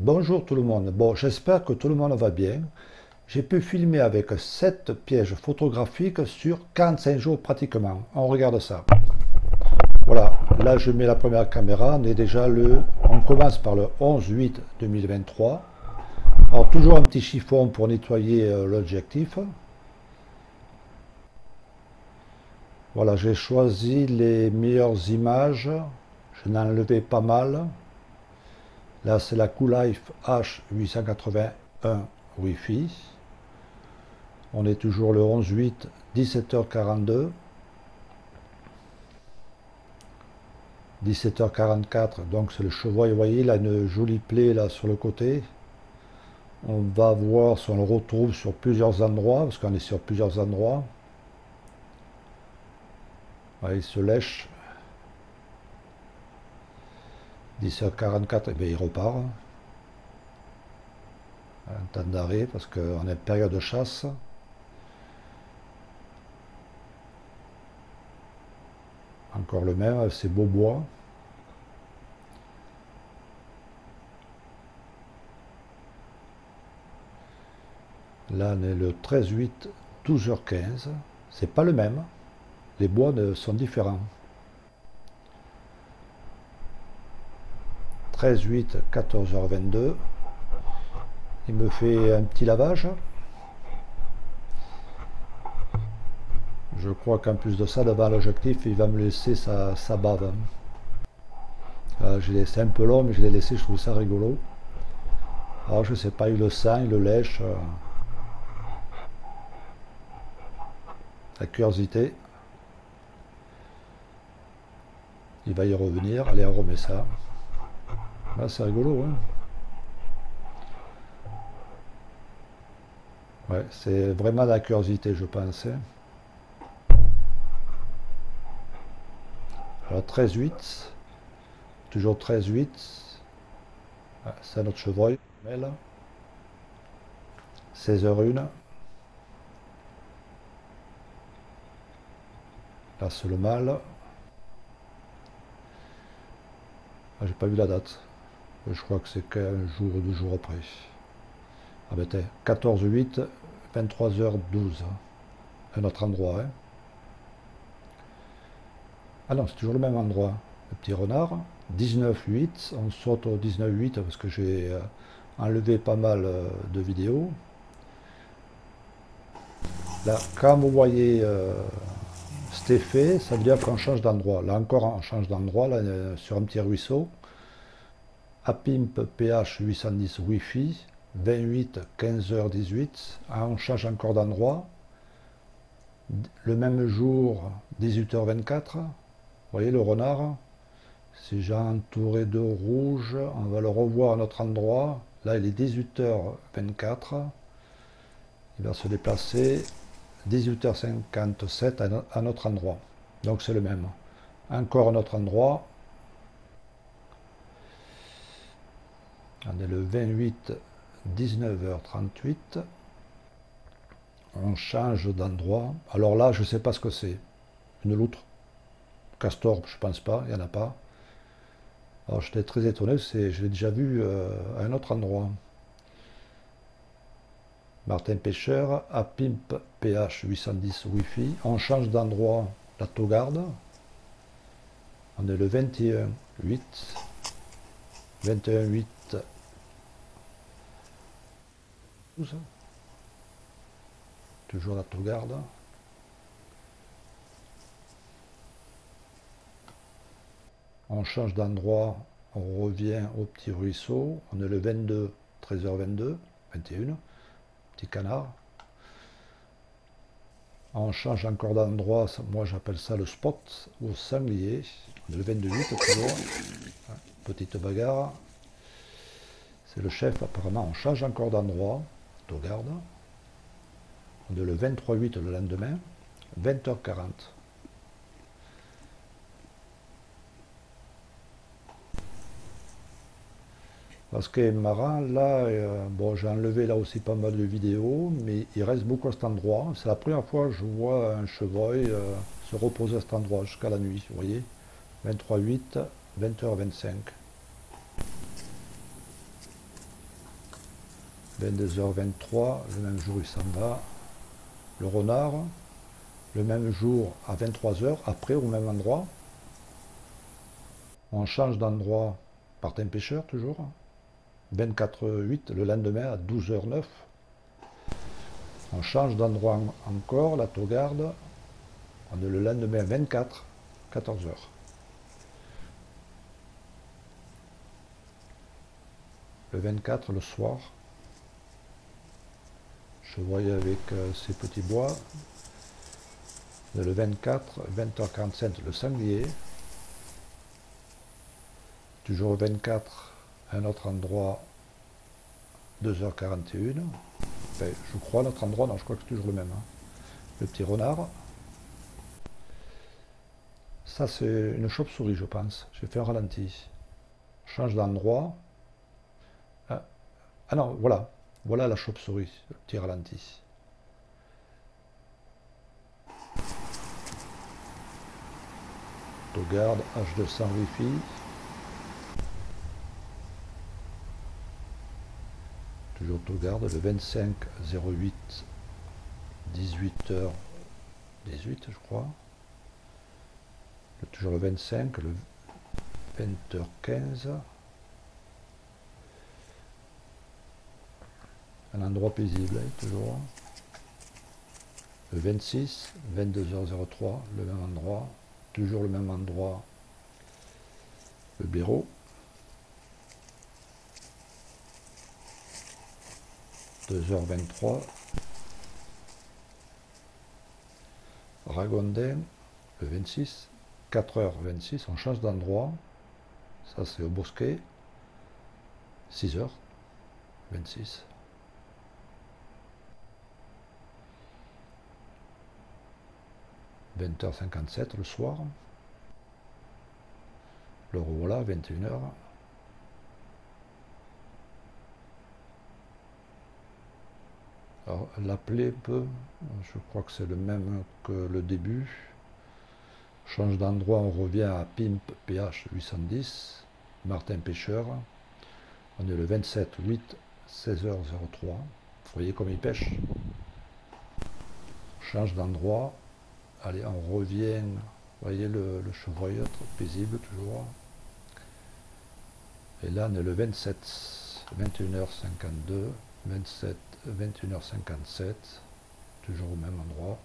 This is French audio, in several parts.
Bonjour tout le monde. Bon, j'espère que tout le monde va bien. J'ai pu filmer avec 7 pièges photographiques sur 45 jours pratiquement. On regarde ça. Voilà, là je mets la première caméra. On commence par le 11/8/2023. Alors toujours un petit chiffon pour nettoyer l'objectif. Voilà, j'ai choisi les meilleures images. Je n'ai enlevé pas mal. Là, c'est la Coolife H881 Wi-Fi. On est toujours le 11/8, 17h42. 17h44, donc c'est le chevreuil. Vous voyez, il a une jolie plaie là sur le côté. On va voir si on le retrouve sur plusieurs endroits, parce qu'on est sur plusieurs endroits. Ouais, il se lèche. 17h44, et bien il repart. Un temps d'arrêt, parce qu'on est en période de chasse. Encore le même, c'est beau bois. Là, on est le 13/8, 12h15. C'est pas le même. Les bois sont différents. 13/8, 14h22. Il me fait un petit lavage. Je crois qu'en plus de ça, devant l'objectif, il va me laisser sa bave. J'ai laissé un peu long, mais je l'ai laissé, je trouve ça rigolo. Alors je sais pas, il le sent, il le lèche. La curiosité. Il va y revenir. Allez, on remet ça. Là, c'est rigolo, hein. Ouais, c'est vraiment la curiosité, je pense, hein. Alors 13/8. Toujours 13/8. Ah, c'est notre chevreuil. 16h01. Là, c'est le mâle. Ah, j'ai pas vu la date. Je crois que c'est qu'un jour ou 2 jours après. Ah ben t'es 14/8, 23h12. Un autre endroit, hein. Ah non, c'est toujours le même endroit. Le petit renard. 19/8. On saute au 19/8 parce que j'ai enlevé pas mal de vidéos. Là, quand vous voyez cet effet, ça veut dire qu'on change d'endroit. Là encore, on change d'endroit, là, sur un petit ruisseau. APIMP PH 810 Wi-Fi, 28, 15h18. Ah, on change encore d'endroit. Le même jour, 18h24. Vous voyez le renard. Si j'ai entouré de rouge, on va le revoir à un autre endroit. Là, il est 18h24. Il va se déplacer 18h57 à un autre endroit. Donc c'est le même. Encore un autre endroit. On est le 28, 19h38. On change d'endroit. Alors là, je ne sais pas ce que c'est. Une loutre. Castor, je pense pas, il n'y en a pas. Alors j'étais très étonné, je l'ai déjà vu à un autre endroit. Martin Pêcheur, à Pimp PH 810 Wi-Fi. On change d'endroit, la Taugarde. On est le 21/8. 21/8. 12. Toujours la Taugarde. On change d'endroit, on revient au petit ruisseau. On est le 22, 13h22, 21. Petit canard. On change encore d'endroit, moi j'appelle ça le spot au sanglier. On est le 22/8 toujours. Petite bagarre. C'est le chef, apparemment on change encore d'endroit. Taugarde. On est le 23/8 le lendemain. 20h40. Ce qui est marrant, là, bon, j'ai enlevé là aussi pas mal de vidéos, mais il reste beaucoup à cet endroit. C'est la première fois que je vois un chevreuil se reposer à cet endroit jusqu'à la nuit, vous voyez. 23/8, 20h25. 22h23, le même jour il s'en va. Le renard, le même jour à 23h, après au même endroit. On change d'endroit par un pêcheur toujours. 24h08, le lendemain à 12h09. On change d'endroit encore, la Taugarde. On est le lendemain 24, 14h. Le 24, le soir, je voyais avec ces petits bois. Le 24, 20h45, le sanglier. Toujours le 24, un autre endroit, 2h41. Enfin, je crois notre endroit, non, je crois que c'est toujours le même. Hein. Le petit renard. Ça, c'est une chauve-souris, je pense. J'ai fait un ralenti. Change d'endroit. Ah non, voilà. Voilà la chauve-souris, le petit ralenti. Taugarde, H200 Wi-Fi. Toujours Taugarde, le 25 08 18h18, je crois. Toujours le 25, le 20h15. Un endroit paisible, hein, toujours. Le 26, 22h03, le même endroit. Toujours le même endroit. Le blaireau. 2h23. Ragondin, le 26. 4h26, on change d'endroit. Ça, c'est au bosquet. 6h26. « 20h57 le soir. Le revoilà, 21h. Alors, l'appeler peu, je crois que c'est le même que le début. Change d'endroit, on revient à Pimp PH 810, Martin Pêcheur. On est le 27 8 16h03. Vous voyez comme il pêche. Change d'endroit. Allez, on revient. Vous voyez le chevreuil, paisible toujours. Et là, on est le 27 21h52, 27 21h57, toujours au même endroit.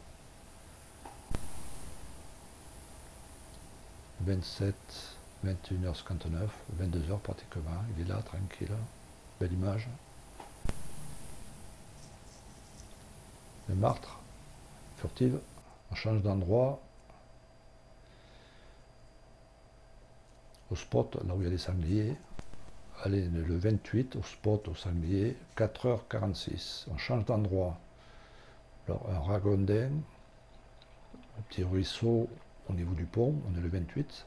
27 21h59, 22h pratiquement, il est là, tranquille. Belle image. Le martre, furtive, on change d'endroit. Au spot, là où il y a les sangliers. Allez, le 28, au spot, au sanglier, 4h46. On change d'endroit. Alors, un ragondin, un petit ruisseau au niveau du pont, on est le 28.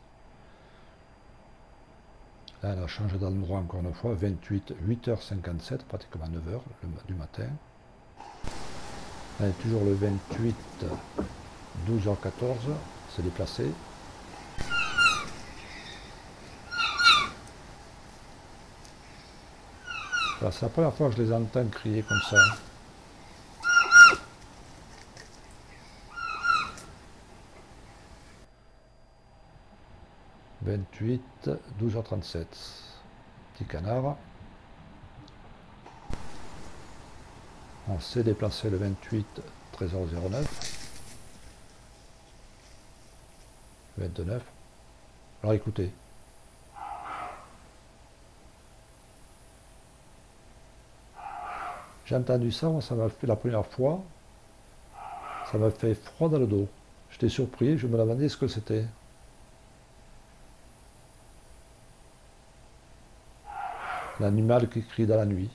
Là, on a changé d'endroit encore une fois, 28, 8h57, pratiquement 9h du matin. Là, toujours le 28, 12h14, c'est déplacé. C'est la première fois que je les entends crier comme ça. « 28, 12h37. Petit canard. On s'est déplacé le 28, 13h09. 29. Alors écoutez. J'ai entendu ça, moi, ça m'a fait la première fois. Ça m'a fait froid dans le dos. J'étais surpris, je me demandais ce que c'était. L'animal qui crie dans la nuit.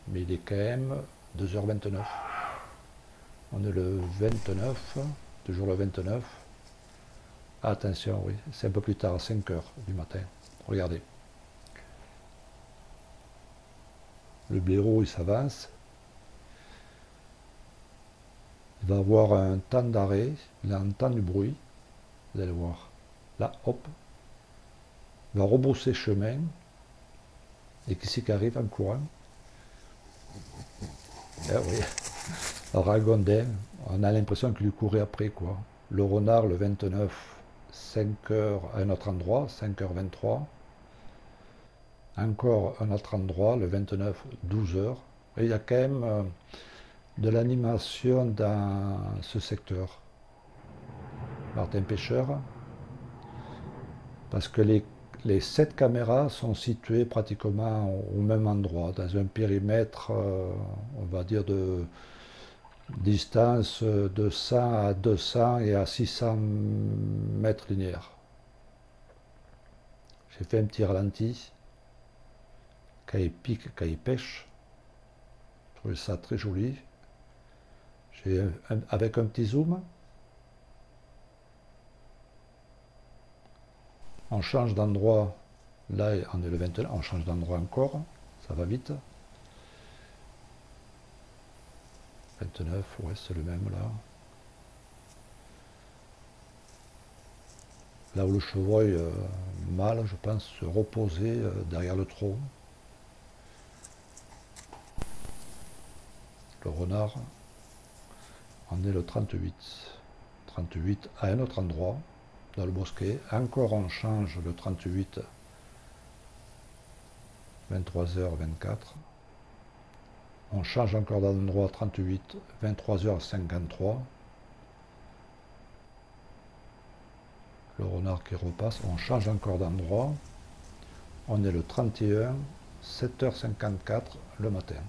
Mais il est quand même 2h29. On est le 29, toujours le 29. Attention, oui, c'est un peu plus tard, à 5h du matin. Regardez. Le blaireau, il s'avance. Il va avoir un temps d'arrêt, il entend du bruit. Vous allez voir. Là, hop. Il va rebrousser chemin. Et qui c'est qui arrive en courant? Eh oui, Ragondin, on a l'impression qu'il lui courait après, quoi. Le renard, le 29, 5 heures à un autre endroit, 5h23. Encore un autre endroit, le 29, 12 heures. Et il y a quand même de l'animation dans ce secteur. Martin Pêcheur, parce que les 7 caméras sont situées pratiquement au même endroit, dans un périmètre, on va dire, de distance de 100 à 200 et à 600 mètres linéaires. J'ai fait un petit ralenti, quand il pique, quand il pêche. Je trouvais ça très joli. Avec un petit zoom, on change d'endroit. Là, on est le 21, on change d'endroit encore. Ça va vite. 29, ouais, c'est le même là. Là où le chevreuil mâle, je pense, se reposait derrière le tronc. Le renard, on est le 38. 38 à un autre endroit, dans le bosquet. Encore on change le 38, 23h24. On change encore d'endroit 38, 23h53. Le renard qui repasse. On change encore d'endroit. On est le 31, 7h54 le matin.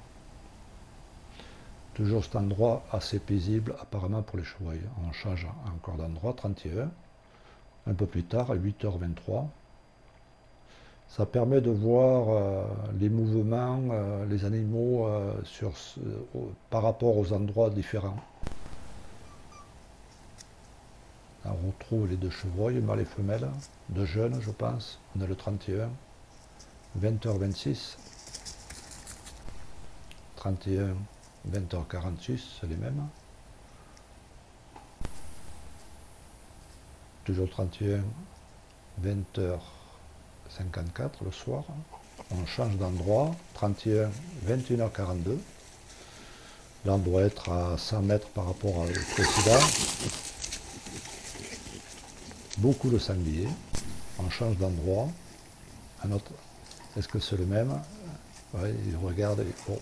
Toujours cet endroit assez paisible apparemment pour les chevreuils. On change encore d'endroit, 31. Un peu plus tard, à 8h23. Ça permet de voir les mouvements, les animaux par rapport aux endroits différents. On retrouve les deux chevreuils, mâle et femelle, deux jeunes je pense. On a le 31, 20h26. 31, 20h46, c'est les mêmes. Toujours 31, 20h54 le soir. On change d'endroit, 31, 21h42. Là on doit être à 100 mètres par rapport au précédent. Beaucoup de sangliers. On change d'endroit. Un autre. Est-ce que c'est le même? Oui, il regarde. Oh.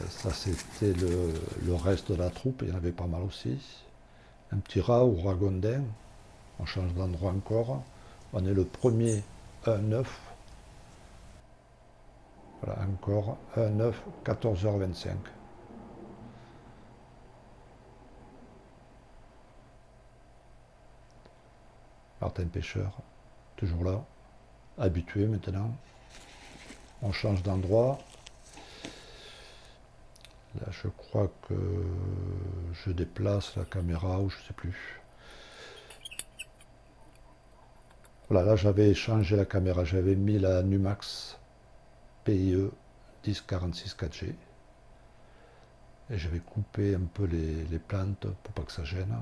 Ça c'était le reste de la troupe, il y en avait pas mal aussi. Un petit rat ou ragondin. On change d'endroit encore. On est le premier 1-9. Voilà, encore 1-9, 14h25. Martin Pêcheur, toujours là, habitué maintenant. On change d'endroit. Là, je crois que je déplace la caméra ou je ne sais plus. Voilà, là j'avais changé la caméra, j'avais mis la Numax PIE 1046 4G. Et j'avais coupé un peu les plantes pour pas que ça gêne.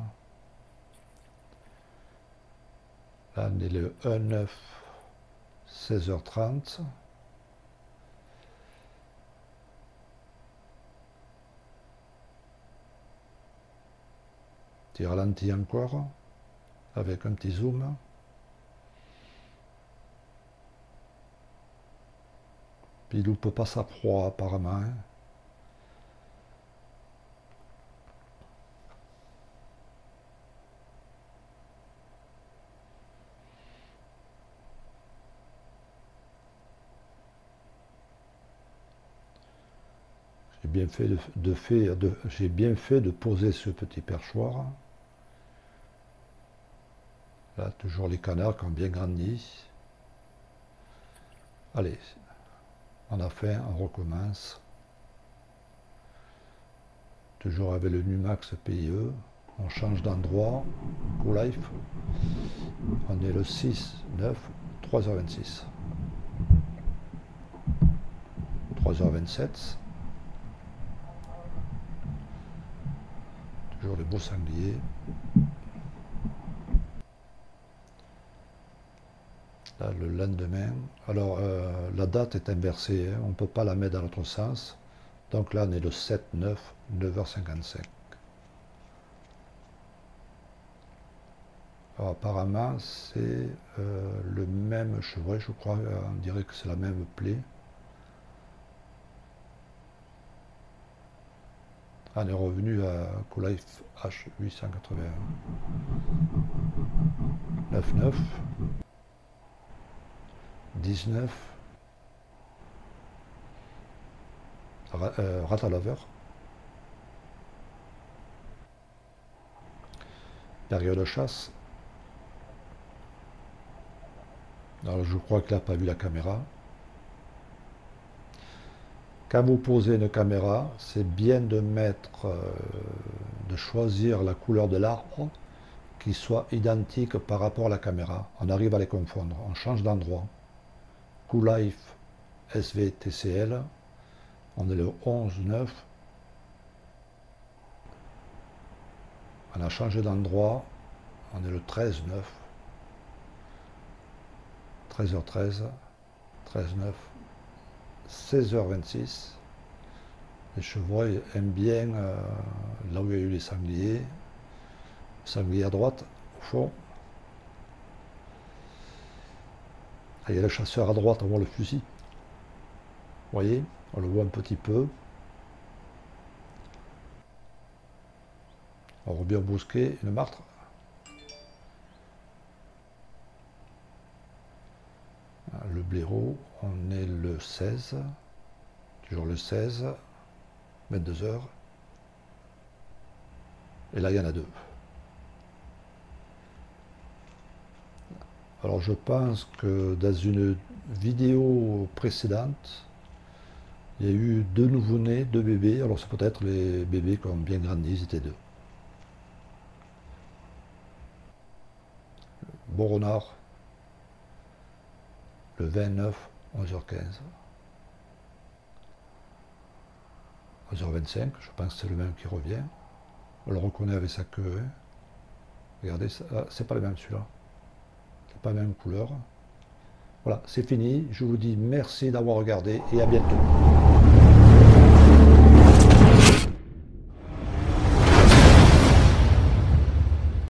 Là on est le 1-9, 16h30. Petit ralenti encore, avec un petit zoom. Puis il loupe pas sa proie apparemment. J'ai bien fait de poser ce petit perchoir. Là, toujours les canards qui ont bien grandi. Allez, on a fait, on recommence. Toujours avec le Numax PIE. On change d'endroit. Go Life. On est le 6, 9, 3h26. 3h27. Toujours les beaux sangliers. Là, le lendemain. Alors, la date est inversée, hein. On ne peut pas la mettre dans l'autre sens. Donc là, on est le 7-9, 9h55. Alors, apparemment, c'est le même chevreuil, je crois. On dirait que c'est la même plaie. Ah, on est revenu à Coolife H881. 9-9. 19. Ratalover. Période de chasse. Alors, je crois qu'il n'a pas vu la caméra. Quand vous posez une caméra, c'est bien de mettre, de choisir la couleur de l'arbre qui soit identique par rapport à la caméra. On arrive à les confondre. On change d'endroit. Coolife SVTCL. On est le 11-9. On a changé d'endroit. On est le 13-9. 13h13. 13-9. 16h26. Les chevreuils aiment bien là où il y a eu les sangliers. Sanglier à droite, au fond. Ah, il y a le chasseur à droite, on voit le fusil. Vous voyez, on le voit un petit peu. On voit bien brusquer une martre. Le blaireau, on est le 16. Toujours le 16. 22h. Et là, il y en a deux. Alors, je pense que dans une vidéo précédente, il y a eu deux nouveau-nés, deux bébés. Alors, c'est peut-être les bébés qui ont bien grandi, ils étaient deux. Bon renard, le 29, 11h15. 11h25, je pense que c'est le même qui revient. On le reconnaît avec sa queue. Hein. Regardez, c'est pas le même celui-là. C'est pas la même couleur. Voilà, c'est fini. Je vous dis merci d'avoir regardé et à bientôt.